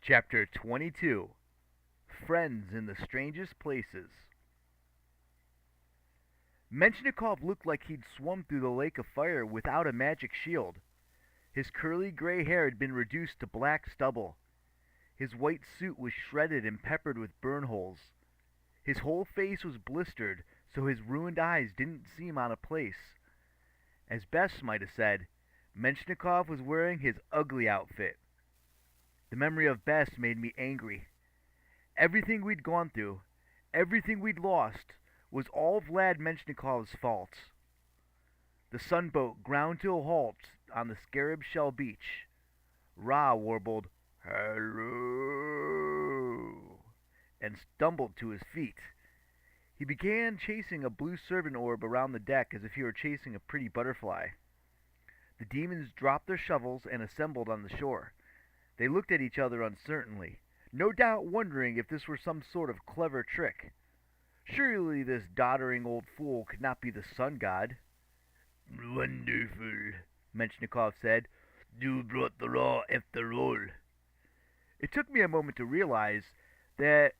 Chapter 22. Friends in the Strangest Places. Menshnikov looked like he'd swum through the lake of fire without a magic shield. His curly gray hair had been reduced to black stubble. His white suit was shredded and peppered with burn holes. His whole face was blistered, so his ruined eyes didn't seem out of place. As Bess might have said, Menshnikov was wearing his ugly outfit. The memory of Bess made me angry. Everything we'd gone through, everything we'd lost, was all Vlad Menshnikov's fault. The sunboat ground to a halt on the Scarab Shell beach. Ra warbled, "Hello," and stumbled to his feet. He began chasing a blue servant orb around the deck as if he were chasing a pretty butterfly. The demons dropped their shovels and assembled on the shore. They looked at each other uncertainly, no doubt wondering if this were some sort of clever trick. Surely this doddering old fool could not be the sun god. "Wonderful," Menshnikov said. "You brought the raw after all." It took me a moment to realize that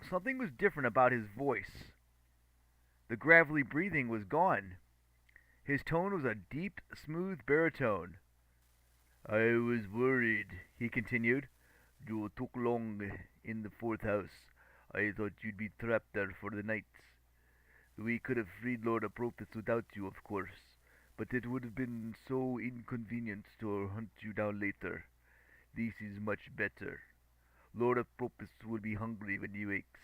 something was different about his voice. The gravelly breathing was gone. His tone was a deep, smooth baritone. "I was worried," he continued. "You took long in the fourth house. I thought you'd be trapped there for the night. We could have freed Lord Apropos without you, of course, but it would have been so inconvenient to hunt you down later. This is much better. Lord Apropos will be hungry when he wakes.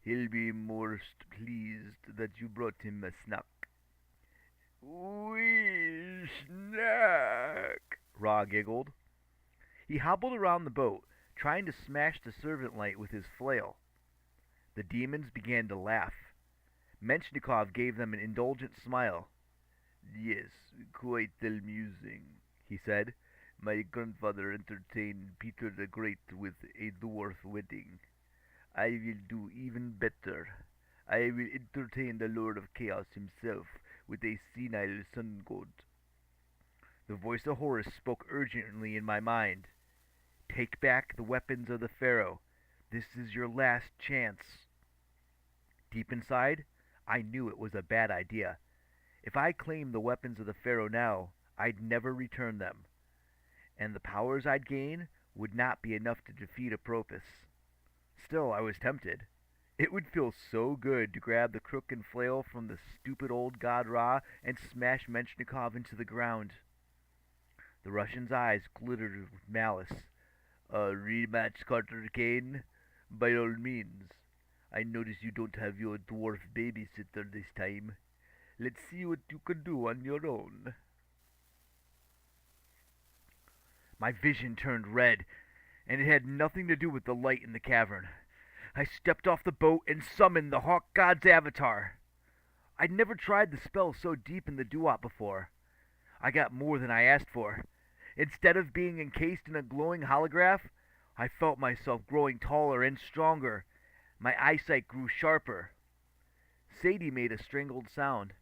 He'll be most pleased that you brought him a snack." "Wee snack," Ra giggled. He hobbled around the boat, trying to smash the servant light with his flail. The demons began to laugh. Menshnikov gave them an indulgent smile. "Yes, quite amusing," he said. "My grandfather entertained Peter the Great with a dwarf wedding. I will do even better. I will entertain the Lord of Chaos himself with a senile sun god." The voice of Horus spoke urgently in my mind. "Take back the weapons of the Pharaoh. This is your last chance." Deep inside, I knew it was a bad idea. If I claimed the weapons of the Pharaoh now, I'd never return them. And the powers I'd gain would not be enough to defeat Apropos. Still, I was tempted. It would feel so good to grab the crook and flail from the stupid old god Ra and smash Menshnikov into the ground. The Russian's eyes glittered with malice. "A rematch, Carter Kane? By all means. I notice you don't have your dwarf babysitter this time. Let's see what you can do on your own." My vision turned red, and it had nothing to do with the light in the cavern. I stepped off the boat and summoned the Hawk God's avatar. I'd never tried the spell so deep in the doo-wop before. I got more than I asked for. Instead of being encased in a glowing holograph, I felt myself growing taller and stronger. My eyesight grew sharper. Sadie made a strangled sound.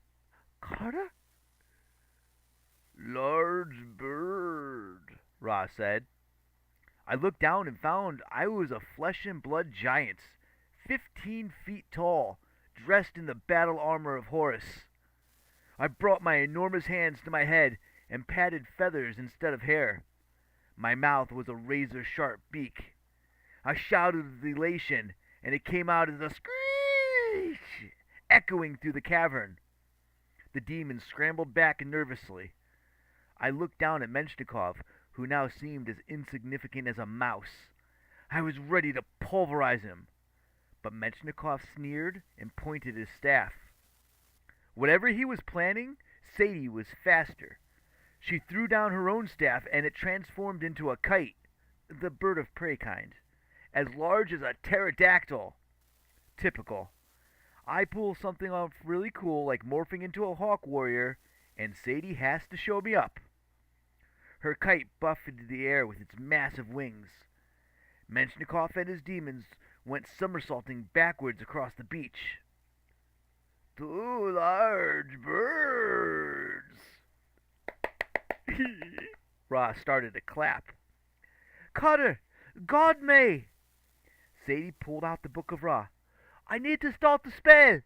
"Carter?" "Large bird," Ra said. I looked down and found I was a flesh-and-blood giant, 15 feet tall, dressed in the battle armor of Horus. I brought my enormous hands to my head and patted feathers instead of hair. My mouth was a razor-sharp beak. I shouted with elation, and it came out as a screech, echoing through the cavern. The demons scrambled back nervously. I looked down at Menshnikov, who now seemed as insignificant as a mouse. I was ready to pulverize him. But Menshnikov sneered and pointed his staff. Whatever he was planning, Sadie was faster. She threw down her own staff, and it transformed into a kite, the bird of prey kind, as large as a pterodactyl. Typical. I pull something off really cool, like morphing into a hawk warrior, and Sadie has to show me up. Her kite buffeted the air with its massive wings. Menshnikov and his demons went somersaulting backwards across the beach. "Two large birds." Ra started to clap. "Cutter, Guard me! Sadie pulled out the Book of Ra. I need to start the spell!